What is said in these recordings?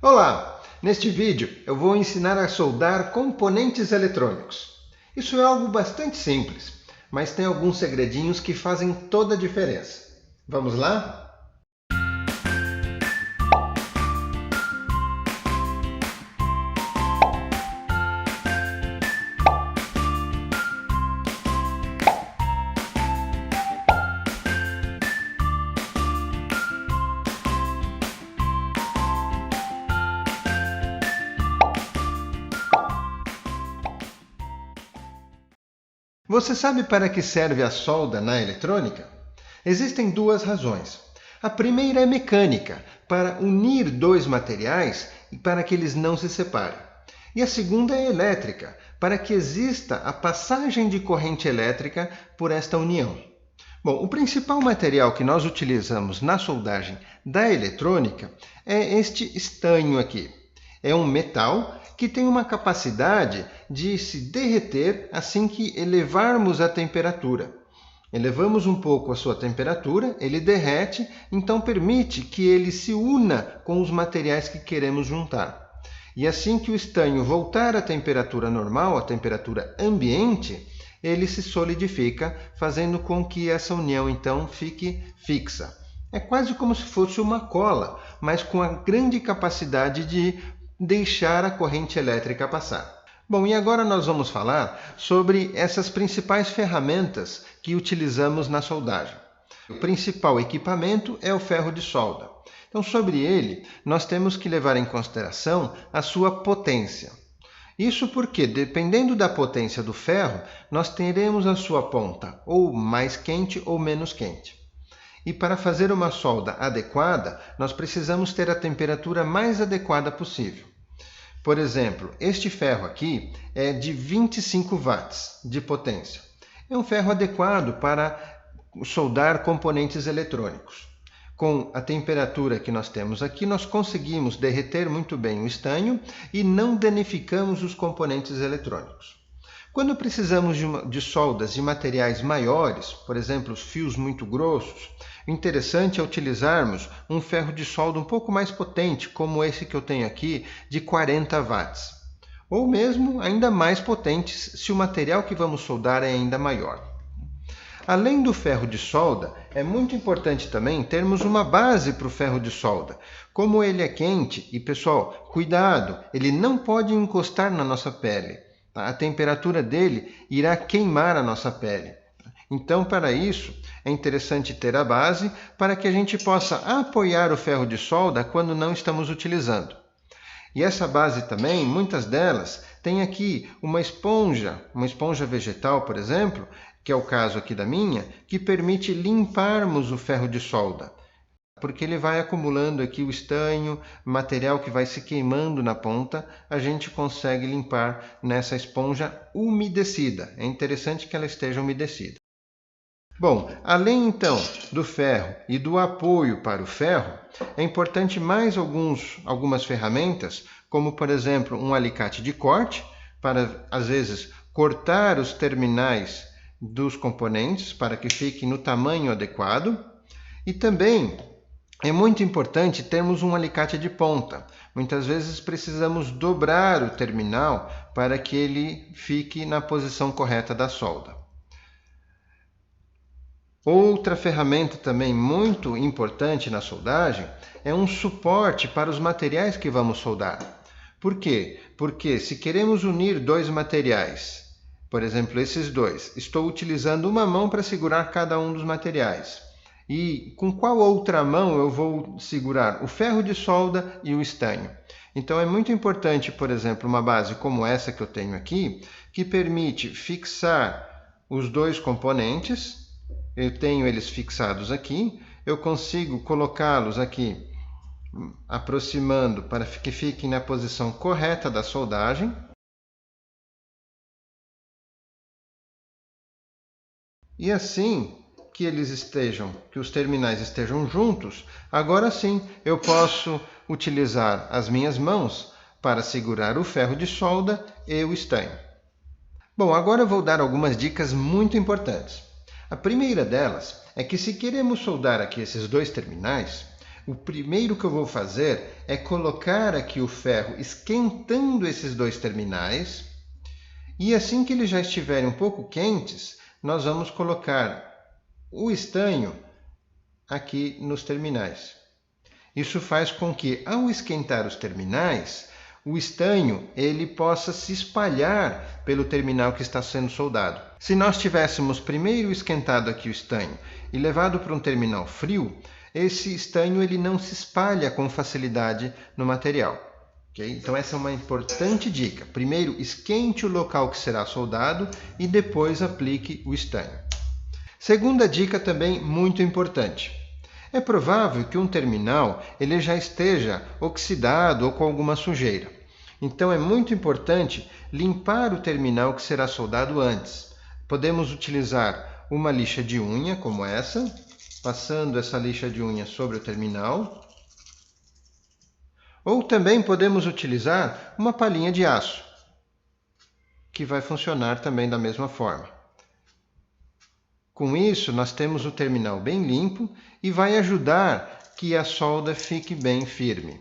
Olá! Neste vídeo eu vou ensinar a soldar componentes eletrônicos. Isso é algo bastante simples, mas tem alguns segredinhos que fazem toda a diferença. Vamos lá? Você sabe para que serve a solda na eletrônica? Existem duas razões. A primeira é mecânica, para unir dois materiais e para que eles não se separem. E a segunda é elétrica, para que exista a passagem de corrente elétrica por esta união. Bom, o principal material que nós utilizamos na soldagem da eletrônica é este estanho aqui. É um metal que tem uma capacidade de se derreter assim que elevarmos a temperatura. Elevamos um pouco a sua temperatura, ele derrete, então permite que ele se una com os materiais que queremos juntar. E assim que o estanho voltar à temperatura normal, à temperatura ambiente, ele se solidifica, fazendo com que essa união então fique fixa. É quase como se fosse uma cola, mas com a grande capacidade de deixar a corrente elétrica passar. Bom, e agora nós vamos falar sobre essas principais ferramentas que utilizamos na soldagem. O principal equipamento é o ferro de solda. Então, sobre ele, nós temos que levar em consideração a sua potência. Isso porque, dependendo da potência do ferro, nós teremos a sua ponta ou mais quente ou menos quente. E para fazer uma solda adequada, nós precisamos ter a temperatura mais adequada possível. Por exemplo, este ferro aqui é de 25 watts de potência. É um ferro adequado para soldar componentes eletrônicos. Com a temperatura que nós temos aqui, nós conseguimos derreter muito bem o estanho e não danificamos os componentes eletrônicos. Quando precisamos de soldas de materiais maiores, por exemplo, fios muito grossos, o interessante é utilizarmos um ferro de solda um pouco mais potente, como esse que eu tenho aqui, de 40 watts. Ou mesmo ainda mais potentes, se o material que vamos soldar é ainda maior. Além do ferro de solda, é muito importante também termos uma base para o ferro de solda. Como ele é quente, e pessoal, cuidado, ele não pode encostar na nossa pele. A temperatura dele irá queimar a nossa pele. Então, para isso, é interessante ter a base para que a gente possa apoiar o ferro de solda quando não estamos utilizando. E essa base também, muitas delas, tem aqui uma esponja vegetal, por exemplo, que é o caso aqui da minha, que permite limparmos o ferro de solda. Porque ele vai acumulando aqui o estanho, material que vai se queimando na ponta, a gente consegue limpar nessa esponja umedecida. É interessante que ela esteja umedecida. Bom, além então do ferro e do apoio para o ferro, é importante mais algumas ferramentas, como por exemplo um alicate de corte, para às vezes cortar os terminais dos componentes para que fiquem no tamanho adequado, e também é muito importante termos um alicate de ponta. Muitas vezes precisamos dobrar o terminal para que ele fique na posição correta da solda. Outra ferramenta também muito importante na soldagem é um suporte para os materiais que vamos soldar. Por quê? Porque se queremos unir dois materiais, por exemplo, esses dois, estou utilizando uma mão para segurar cada um dos materiais. E com qual outra mão eu vou segurar o ferro de solda e o estanho? Então é muito importante, por exemplo, uma base como essa que eu tenho aqui, que permite fixar os dois componentes. Eu tenho eles fixados aqui, eu consigo colocá-los aqui aproximando para que fiquem na posição correta da soldagem. E assim que os terminais estejam juntos, agora sim eu posso utilizar as minhas mãos para segurar o ferro de solda e o estanho. Bom, agora eu vou dar algumas dicas muito importantes. A primeira delas é que se queremos soldar aqui esses dois terminais, O primeiro que eu vou fazer é colocar aqui o ferro esquentando esses dois terminais. E assim que eles já estiverem um pouco quentes, nós vamos colocar o estanho aqui nos terminais. Isso faz com que, ao esquentar os terminais, o estanho ele possa se espalhar pelo terminal que está sendo soldado. Se nós tivéssemos primeiro esquentado aqui o estanho e levado para um terminal frio, esse estanho ele não se espalha com facilidade no material. Okay? Então essa é uma importante dica. Primeiro esquente o local que será soldado e depois aplique o estanho. Segunda dica também muito importante. É provável que um terminal ele já esteja oxidado ou com alguma sujeira. Então é muito importante limpar o terminal que será soldado antes. Podemos utilizar uma lixa de unha como essa, passando essa lixa de unha sobre o terminal. Ou também podemos utilizar uma palhinha de aço, que vai funcionar também da mesma forma. Com isso, nós temos o terminal bem limpo e vai ajudar que a solda fique bem firme.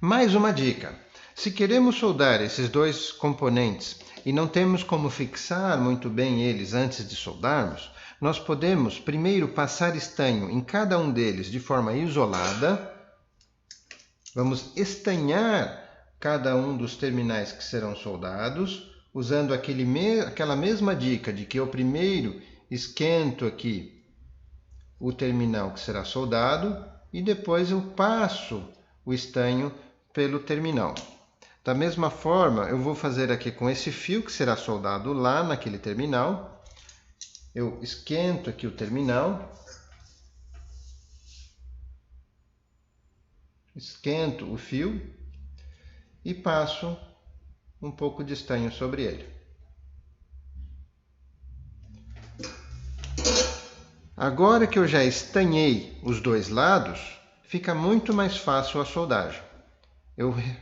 Mais uma dica. Se queremos soldar esses dois componentes e não temos como fixar muito bem eles antes de soldarmos, nós podemos primeiro passar estanho em cada um deles de forma isolada. Vamos estanhar cada um dos terminais que serão soldados, usando aquela mesma dica de que eu primeiro esquento aqui o terminal que será soldado e depois eu passo o estanho pelo terminal. Da mesma forma, eu vou fazer aqui com esse fio que será soldado lá naquele terminal. Eu esquento aqui o terminal, esquento o fio e passo um pouco de estanho sobre ele. Agora que eu já estanhei os dois lados, fica muito mais fácil a soldagem.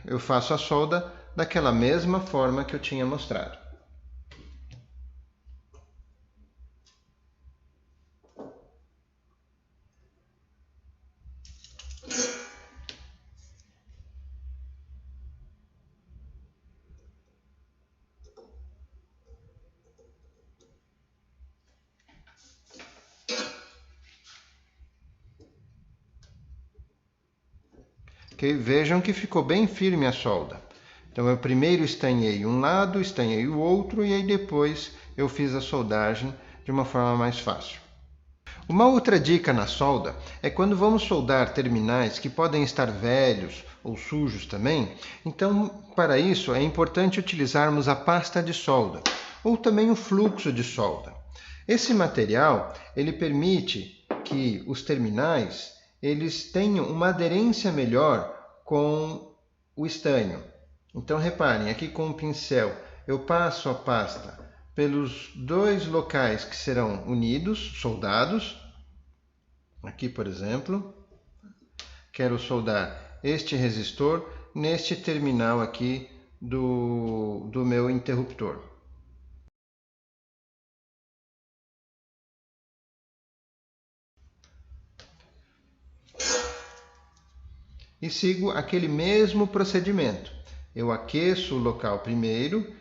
Eu faço a solda daquela mesma forma que eu tinha mostrado. Okay? Vejam que ficou bem firme a solda. Então eu primeiro estanhei um lado, estanhei o outro e aí depois eu fiz a soldagem de uma forma mais fácil. Uma outra dica na solda é quando vamos soldar terminais que podem estar velhos ou sujos também. Então, para isso é importante utilizarmos a pasta de solda ou também o fluxo de solda. Esse material ele permite que os terminais eles tenham uma aderência melhor com o estanho. Então reparem, aqui com o pincel eu passo a pasta pelos dois locais que serão unidos, soldados. Aqui, por exemplo, quero soldar este resistor neste terminal aqui do meu interruptor. E sigo aquele mesmo procedimento. Eu aqueço o local primeiro.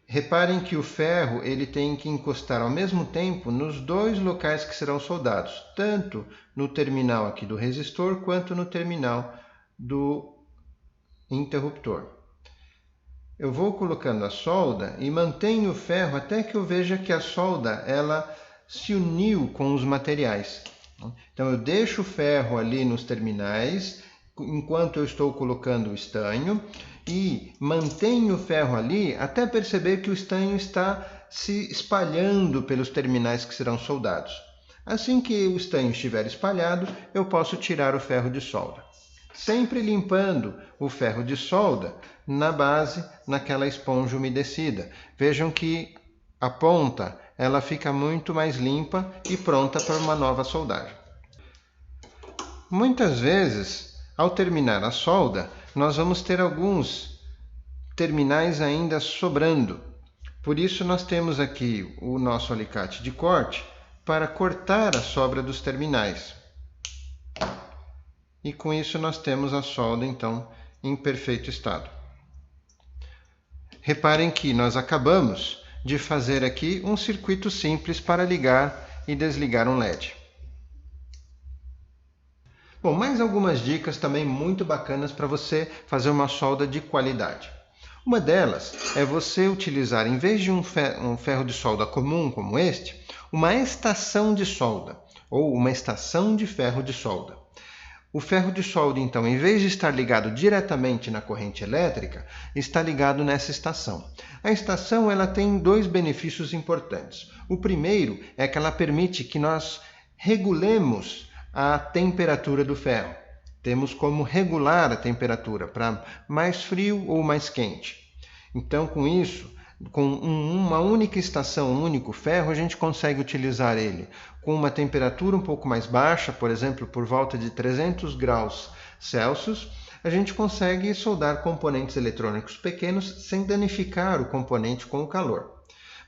Reparem que o ferro ele tem que encostar ao mesmo tempo nos dois locais que serão soldados, tanto no terminal aqui do resistor quanto no terminal do interruptor. Eu vou colocando a solda e mantenho o ferro até que eu veja que a solda ela se uniu com os materiais. Então eu deixo o ferro ali nos terminais enquanto eu estou colocando o estanho e mantenho o ferro ali até perceber que o estanho está se espalhando pelos terminais que serão soldados. Assim que o estanho estiver espalhado, eu posso tirar o ferro de solda. Sempre limpando o ferro de solda na base, naquela esponja umedecida. Vejam que a ponta ela fica muito mais limpa e pronta para uma nova soldagem. Muitas vezes, ao terminar a solda, nós vamos ter alguns terminais ainda sobrando. Por isso nós temos aqui o nosso alicate de corte para cortar a sobra dos terminais. e com isso nós temos a solda então em perfeito estado. Reparem que nós acabamos de fazer aqui um circuito simples para ligar e desligar um LED. Bom, mais algumas dicas também muito bacanas para você fazer uma solda de qualidade. Uma delas é você utilizar, em vez de um ferro de solda comum como este, uma estação de solda ou uma estação de ferro de solda. O ferro de solda, então, em vez de estar ligado diretamente na corrente elétrica, está ligado nessa estação. A estação ela tem dois benefícios importantes. O primeiro é que ela permite que nós regulemos a temperatura do ferro. Temos como regular a temperatura para mais frio ou mais quente. Então, com isso, com uma única estação, um único ferro, a gente consegue utilizar ele com uma temperatura um pouco mais baixa, por exemplo, por volta de 300 graus Celsius, a gente consegue soldar componentes eletrônicos pequenos sem danificar o componente com o calor.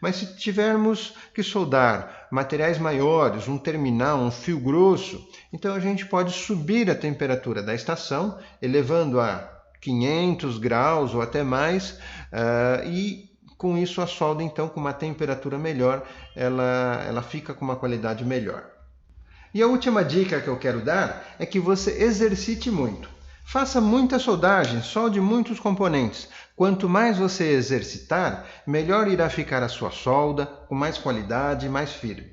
Mas se tivermos que soldar materiais maiores, um terminal, um fio grosso, então a gente pode subir a temperatura da estação, elevando a 500 graus ou até mais, e com isso a solda, então, com uma temperatura melhor, ela fica com uma qualidade melhor. E a última dica que eu quero dar é que você exercite muito. Faça muita soldagem, solde muitos componentes. Quanto mais você exercitar, melhor irá ficar a sua solda, com mais qualidade e mais firme.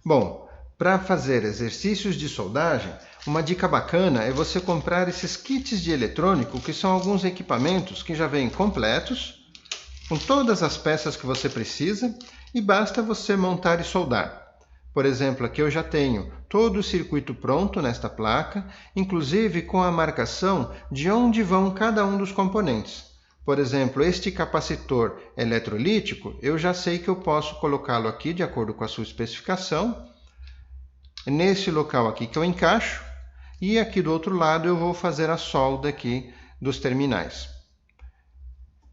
Bom, para fazer exercícios de soldagem, uma dica bacana é você comprar esses kits de eletrônico, que são alguns equipamentos que já vêm completos, com todas as peças que você precisa, e basta você montar e soldar. Por exemplo, aqui eu já tenho todo o circuito pronto nesta placa, inclusive com a marcação de onde vão cada um dos componentes. Por exemplo, este capacitor eletrolítico, eu já sei que eu posso colocá-lo aqui de acordo com a sua especificação, nesse local aqui que eu encaixo, e aqui do outro lado eu vou fazer a solda aqui dos terminais.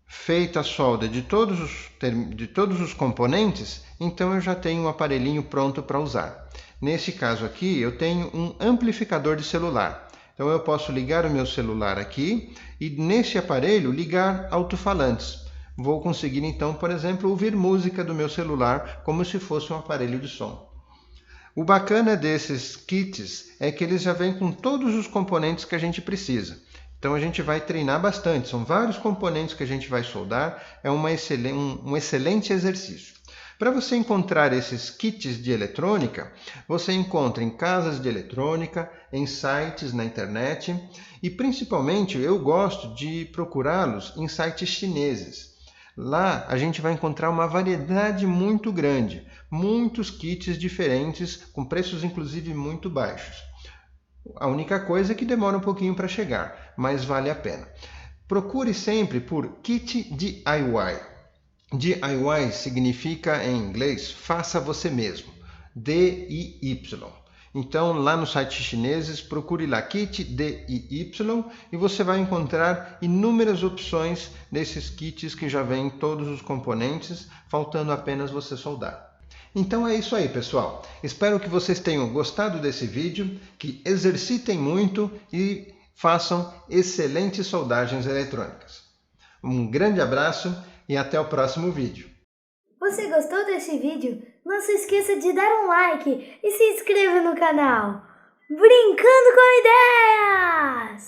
Feita a solda de todos os componentes, então eu já tenho um aparelhinho pronto para usar. Nesse caso aqui, eu tenho um amplificador de celular. Então eu posso ligar o meu celular aqui e nesse aparelho ligar alto-falantes. Vou conseguir então, por exemplo, ouvir música do meu celular como se fosse um aparelho de som. O bacana desses kits é que eles já vêm com todos os componentes que a gente precisa. Então a gente vai treinar bastante, são vários componentes que a gente vai soldar, é um excelente exercício. Para você encontrar esses kits de eletrônica, você encontra em casas de eletrônica, em sites na internet e principalmente eu gosto de procurá-los em sites chineses. Lá a gente vai encontrar uma variedade muito grande, muitos kits diferentes, com preços inclusive muito baixos. A única coisa é que demora um pouquinho para chegar, mas vale a pena. Procure sempre por kit DIY. DIY significa em inglês faça você mesmo, DIY. Então lá nos sites chineses procure lá kit DIY e você vai encontrar inúmeras opções desses kits que já vêm todos os componentes, faltando apenas você soldar. Então é isso aí, pessoal. Espero que vocês tenham gostado desse vídeo, que exercitem muito e façam excelentes soldagens eletrônicas. Um grande abraço e até o próximo vídeo. Você gostou desse vídeo? Não se esqueça de dar um like e se inscreva no canal. Brincando com ideias!